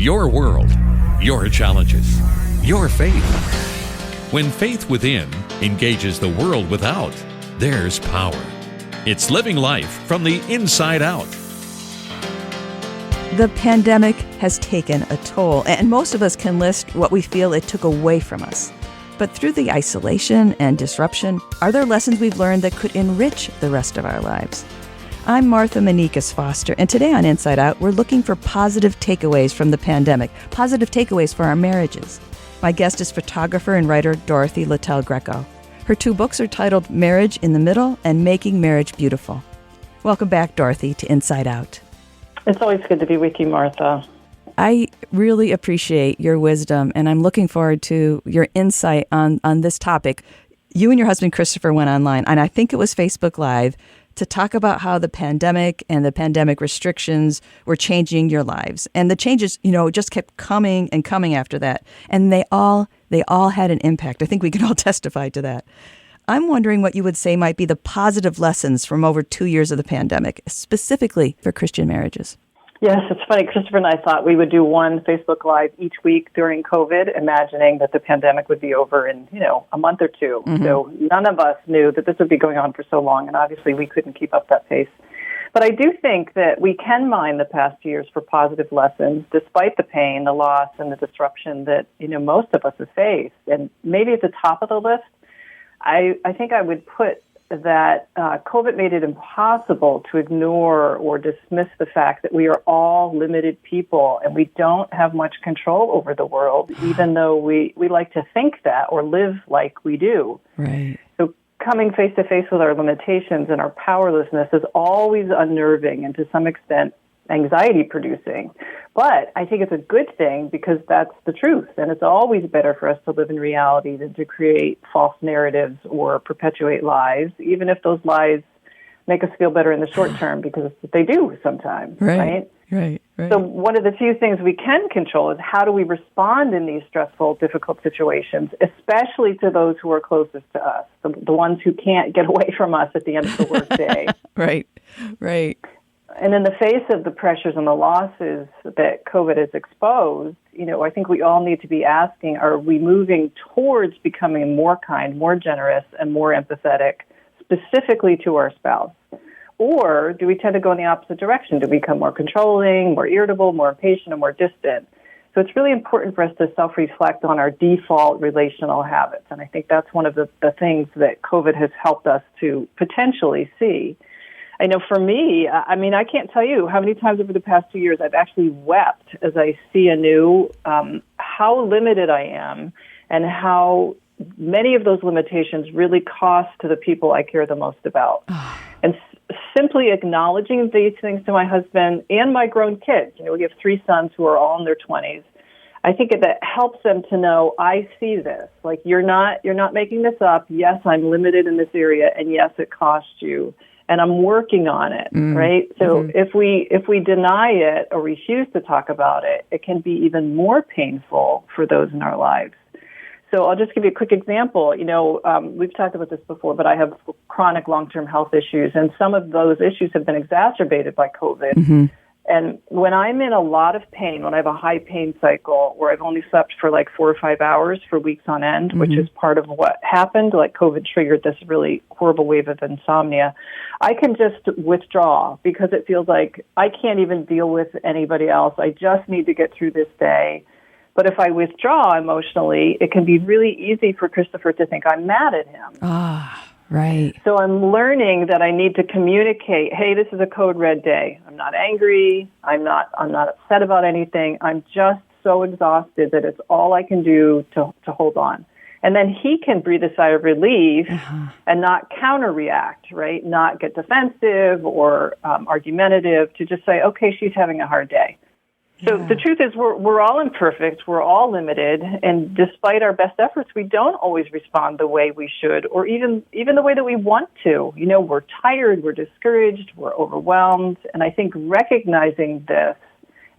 Your world, your challenges, your faith. When faith within engages the world without, there's power. It's living life from the inside out. The pandemic has taken a toll, and most of us can list what we feel it took away from us. But through the isolation and disruption, are there lessons we've learned that could enrich the rest of our lives? I'm Martha Manikas Foster, and today on Inside Out, we're looking for positive takeaways from the pandemic, positive takeaways for our marriages. My guest is photographer and writer Dorothy Littell Greco. Her two books are titled Marriage in the Middle and Making Marriage Beautiful. Welcome back, Dorothy, to Inside Out. It's always good to be with you, Martha. I really appreciate your wisdom, and I'm looking forward to your insight on this topic. You and your husband, Christopher, went online, and I think it was Facebook Live, to talk about how the pandemic and the pandemic restrictions were changing your lives. And the changes, just kept coming and coming after that. And they all had an impact. I think we can all testify to that. I'm wondering what you would say might be the positive lessons from over 2 years of the pandemic, specifically for Christian marriages. Yes, it's funny. Christopher and I thought we would do one Facebook Live each week during COVID, imagining that the pandemic would be over in, a month or two. Mm-hmm. So none of us knew that this would be going on for so long, and obviously we couldn't keep up that pace. But I do think that we can mine the past years for positive lessons, despite the pain, the loss, and the disruption that, most of us have faced. And maybe at the top of the list, I think I would put that COVID made it impossible to ignore or dismiss the fact that we are all limited people and we don't have much control over the world, even though we like to think that or live like we do. Right. So coming face to face with our limitations and our powerlessness is always unnerving and to some extent anxiety-producing. But I think it's a good thing because that's the truth, and it's always better for us to live in reality than to create false narratives or perpetuate lies, even if those lies make us feel better in the short term, because they do sometimes, right? Right. So one of the few things we can control is how do we respond in these stressful, difficult situations, especially to those who are closest to us, the ones who can't get away from us at the end of the workday. Right. And in the face of the pressures and the losses that COVID has exposed, I think we all need to be asking, are we moving towards becoming more kind, more generous, and more empathetic, specifically to our spouse? Or do we tend to go in the opposite direction? Do we become more controlling, more irritable, more impatient, and more distant? So it's really important for us to self-reflect on our default relational habits. And I think that's one of the things that COVID has helped us to potentially see. I know for me, I can't tell you how many times over the past 2 years I've actually wept as I see anew how limited I am and how many of those limitations really cost to the people I care the most about. And simply acknowledging these things to my husband and my grown kids, we have 3 sons who are all in their 20s. I think that helps them to know, I see this. Like, you're not making this up. Yes, I'm limited in this area, and yes, it costs you. And I'm working on it, right? So if we deny it or refuse to talk about it, it can be even more painful for those in our lives. So I'll just give you a quick example. We've talked about this before, but I have chronic long-term health issues, and some of those issues have been exacerbated by COVID. Mm-hmm. And when I'm in a lot of pain, when I have a high pain cycle where I've only slept for like 4 or 5 hours for weeks on end, which is part of what happened, like COVID triggered this really horrible wave of insomnia, I can just withdraw because it feels like I can't even deal with anybody else. I just need to get through this day. But if I withdraw emotionally, it can be really easy for Christopher to think I'm mad at him. Right. So I'm learning that I need to communicate, hey, this is a code red day. I'm not angry. I'm not upset about anything. I'm just so exhausted that it's all I can do to hold on. And then he can breathe a sigh of relief and not counter-react, right? Not get defensive or argumentative, to just say, okay, she's having a hard day. So the truth is we're all imperfect, we're all limited, and despite our best efforts, we don't always respond the way we should or even the way that we want to. We're tired, we're discouraged, we're overwhelmed, and I think recognizing this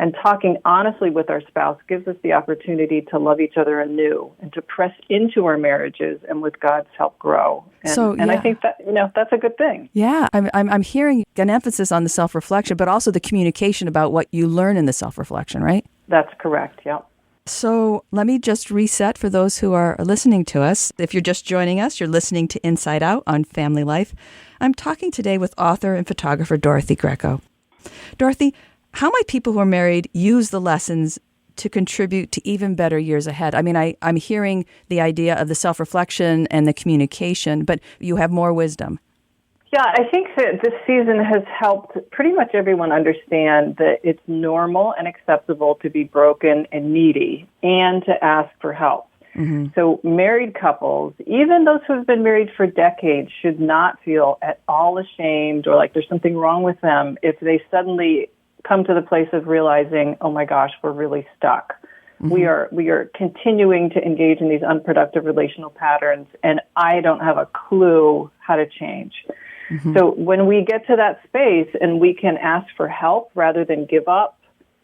and talking honestly with our spouse gives us the opportunity to love each other anew and to press into our marriages and with God's help grow. And I think that, that's a good thing. Yeah, I'm hearing an emphasis on the self-reflection, but also the communication about what you learn in the self-reflection, right? That's correct, yep. So let me just reset for those who are listening to us. If you're just joining us, you're listening to Inside Out on Family Life. I'm talking today with author and photographer Dorothy Greco. Dorothy, how might people who are married use the lessons to contribute to even better years ahead? I mean, I'm hearing the idea of the self-reflection and the communication, but you have more wisdom. Yeah, I think that this season has helped pretty much everyone understand that it's normal and acceptable to be broken and needy and to ask for help. Mm-hmm. So married couples, even those who have been married for decades, should not feel at all ashamed or like there's something wrong with them if they suddenly come to the place of realizing, oh my gosh, we're really stuck. Mm-hmm. We are continuing to engage in these unproductive relational patterns, and I don't have a clue how to change. Mm-hmm. So when we get to that space and we can ask for help rather than give up,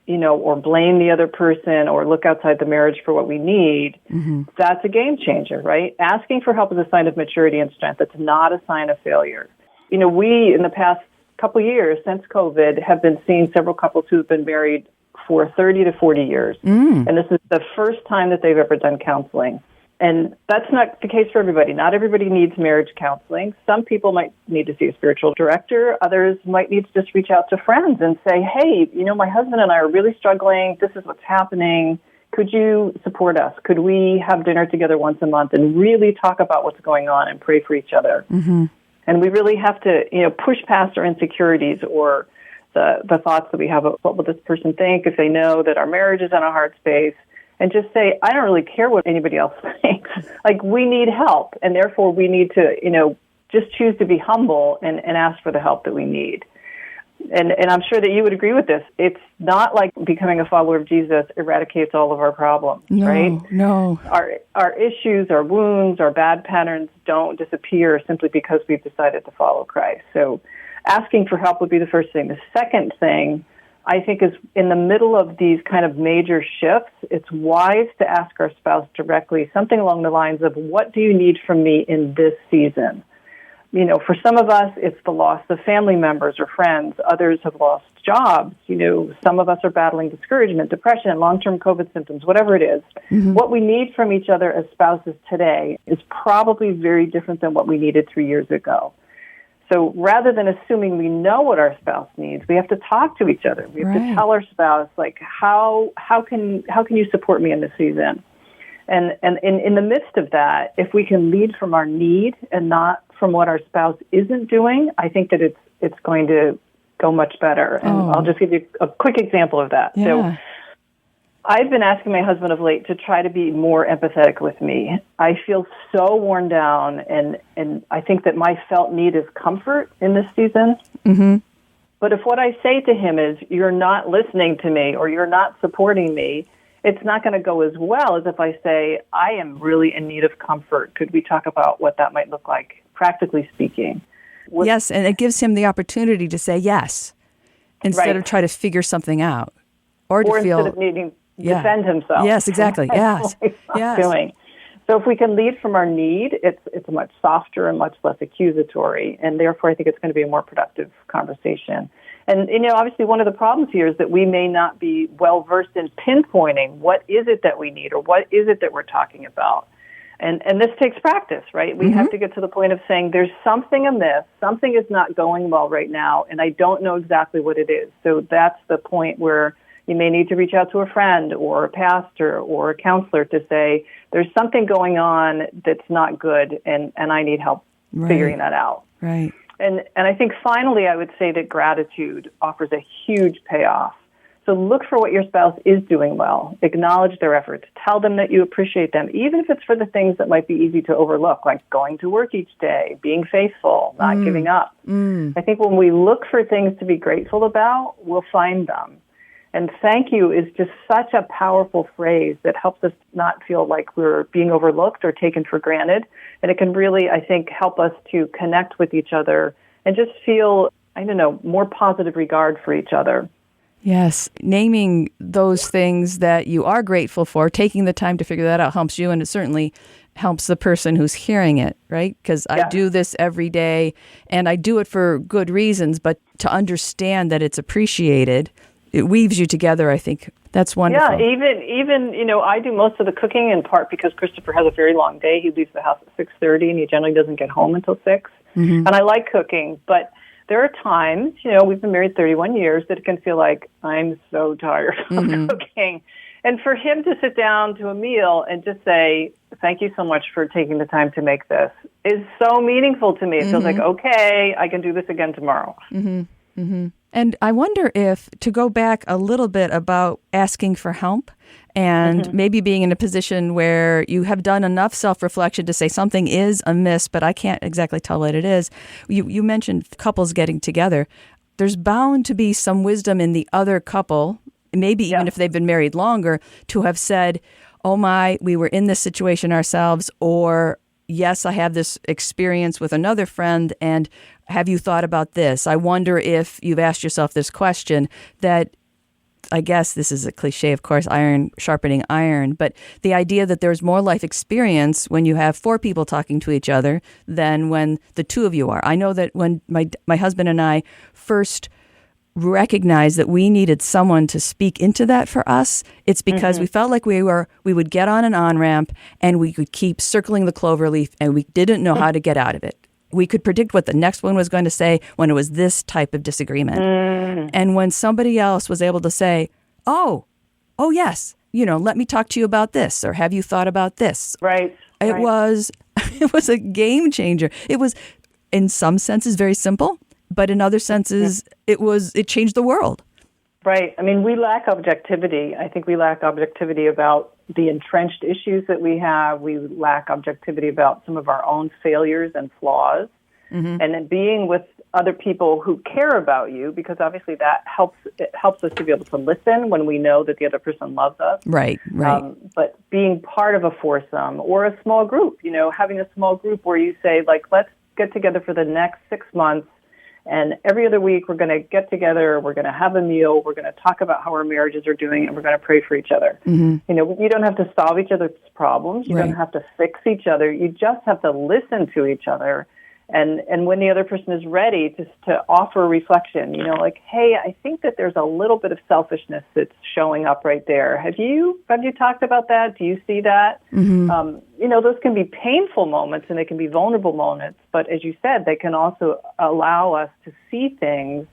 or blame the other person or look outside the marriage for what we need, mm-hmm. that's a game changer, right? Asking for help is a sign of maturity and strength. It's not a sign of failure. We, in the past couple years since COVID, have been seeing several couples who have been married for 30 to 40 years. Mm. And this is the first time that they've ever done counseling. And that's not the case for everybody. Not everybody needs marriage counseling. Some people might need to see a spiritual director. Others might need to just reach out to friends and say, hey, my husband and I are really struggling. This is what's happening. Could you support us? Could we have dinner together once a month and really talk about what's going on and pray for each other? Mm-hmm. And we really have to, push past our insecurities or the thoughts that we have of what will this person think if they know that our marriage is in a hard space. And just say, I don't really care what anybody else thinks. Like, we need help, and therefore we need to, just choose to be humble and ask for the help that we need. And I'm sure that you would agree with this. It's not like becoming a follower of Jesus eradicates all of our problems, right? No. Our issues, our wounds, our bad patterns don't disappear simply because we've decided to follow Christ. So asking for help would be the first thing. The second thing, I think, is in the middle of these kind of major shifts, it's wise to ask our spouse directly something along the lines of, what do you need from me in this season? For some of us, it's the loss of family members or friends. Others have lost jobs. Some of us are battling discouragement, depression, long-term COVID symptoms, whatever it is. Mm-hmm. What we need from each other as spouses today is probably very different than what we needed 3 years ago. So rather than assuming we know what our spouse needs, we have to talk to each other. We have to tell our spouse, like, how can you support me in this season? And in the midst of that, if we can lead from our need and not from what our spouse isn't doing, I think that it's going to go much better. And I'll just give you a quick example of that. Yeah. So I've been asking my husband of late to try to be more empathetic with me. I feel so worn down, and I think that my felt need is comfort in this season. Mm-hmm. But if what I say to him is, you're not listening to me or you're not supporting me, it's not going to go as well as if I say, I am really in need of comfort. Could we talk about what that might look like, practically speaking? Yes, and it gives him the opportunity to say yes instead of try to figure something out. Or to feel... instead of needing... defend himself. Yes, exactly. Yes. Doing. So if we can lead from our need, it's much softer and much less accusatory, and therefore I think it's going to be a more productive conversation. And, obviously one of the problems here is that we may not be well-versed in pinpointing what is it that we need or what is it that we're talking about. And this takes practice, right? We mm-hmm. have to get to the point of saying there's something amiss, something is not going well right now, and I don't know exactly what it is. So that's the point where you may need to reach out to a friend or a pastor or a counselor to say, there's something going on that's not good, and I need help figuring that out. Right. And I think finally I would say that gratitude offers a huge payoff. So look for what your spouse is doing well. Acknowledge their efforts. Tell them that you appreciate them, even if it's for the things that might be easy to overlook, like going to work each day, being faithful, not giving up. I think when we look for things to be grateful about, we'll find them. And thank you is just such a powerful phrase that helps us not feel like we're being overlooked or taken for granted. And it can really, I think, help us to connect with each other and just feel, more positive regard for each other. Yes. Naming those things that you are grateful for, taking the time to figure that out helps you, and it certainly helps the person who's hearing it, right? Because I do this every day, and I do it for good reasons, but to understand that it's appreciated, it weaves you together, I think. That's wonderful. Yeah, even I do most of the cooking in part because Christopher has a very long day. He leaves the house at 6:30 and he generally doesn't get home until 6. And I like cooking, but there are times, we've been married 31 years, that it can feel like I'm so tired of cooking. And for him to sit down to a meal and just say, thank you so much for taking the time to make this is so meaningful to me. It feels like, okay, I can do this again tomorrow. And I wonder if, to go back a little bit about asking for help and maybe being in a position where you have done enough self-reflection to say something is amiss, but I can't exactly tell what it is. You mentioned couples getting together. There's bound to be some wisdom in the other couple, maybe even if they've been married longer, to have said, oh my, we were in this situation ourselves, or yes, I have this experience with another friend, and have you thought about this? I wonder if you've asked yourself this question that, I guess this is a cliche, of course, iron sharpening iron, but the idea that there's more life experience when you have 4 people talking to each other than when the 2 of you are. I know that when my husband and I first recognized that we needed someone to speak into that for us, it's because we felt like we would get on an on-ramp and we could keep circling the clover leaf and we didn't know how to get out of it. We could predict what the next one was going to say when it was this type of disagreement. And when somebody else was able to say, oh yes, let me talk to you about this, or have you thought about this? Right. It was a game changer. It was, in some senses, very simple, but in other senses, it changed the world. Right. I mean, we lack objectivity. I think we lack objectivity about the entrenched issues that we have. We lack objectivity about some of our own failures and flaws. And then being with other people who care about you, because obviously that helps us to be able to listen when we know that the other person loves us. Right. But being part of a foursome or a small group, having a small group where you say, let's get together for the next 6 months. And every other week, we're going to get together, we're going to have a meal, we're going to talk about how our marriages are doing, and we're going to pray for each other. You don't have to solve each other's problems. You don't have to fix each other. You just have to listen to each other. And when the other person is ready to offer reflection, hey, I think that there's a little bit of selfishness that's showing up right there. Have you talked about that? Do you see that? Those can be painful moments and they can be vulnerable moments. But as you said, they can also allow us to see things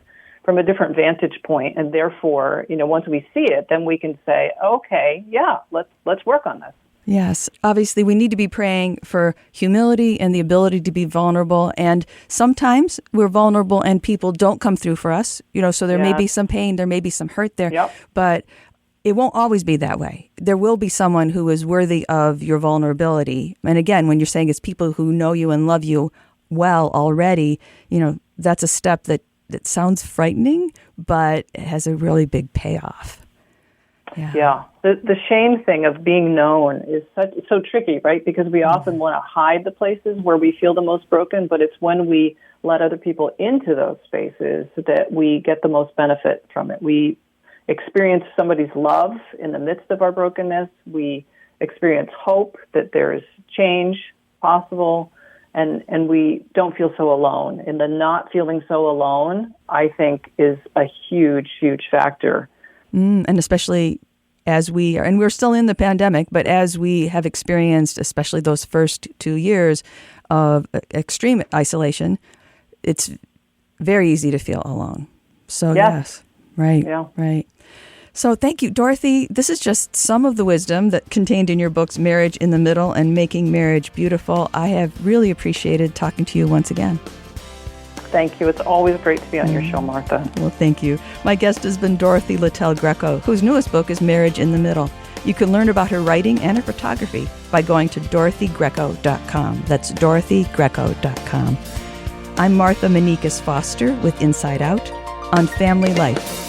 from a different vantage point. And therefore, once we see it, then we can say, okay, yeah, let's work on this. Yes. Obviously, we need to be praying for humility and the ability to be vulnerable. And sometimes we're vulnerable and people don't come through for us, so there may be some pain, there may be some hurt there, but it won't always be that way. There will be someone who is worthy of your vulnerability. And again, when you're saying it's people who know you and love you well already, that's a step that sounds frightening, but it has a really big payoff. Yeah. The shame thing of being known is so tricky, right? Because we often want to hide the places where we feel the most broken, but it's when we let other people into those spaces that we get the most benefit from it. We experience somebody's love in the midst of our brokenness. We experience hope that there is change possible, and we don't feel so alone. And the not feeling so alone, I think, is a huge, huge factor. And especially as we're still in the pandemic, but as we have experienced, especially those first 2 years of extreme isolation, it's very easy to feel alone. So yes, right, right. So thank you, Dorothy. This is just some of the wisdom that contained in your books, Marriage in the Middle and Making Marriage Beautiful. I have really appreciated talking to you once again. Thank you. It's always great to be on your show, Martha. Well, thank you. My guest has been Dorothy Littell Greco, whose newest book is Marriage in the Middle. You can learn about her writing and her photography by going to DorothyGreco.com. That's DorothyGreco.com. I'm Martha Manikas Foster with Inside Out on Family Life.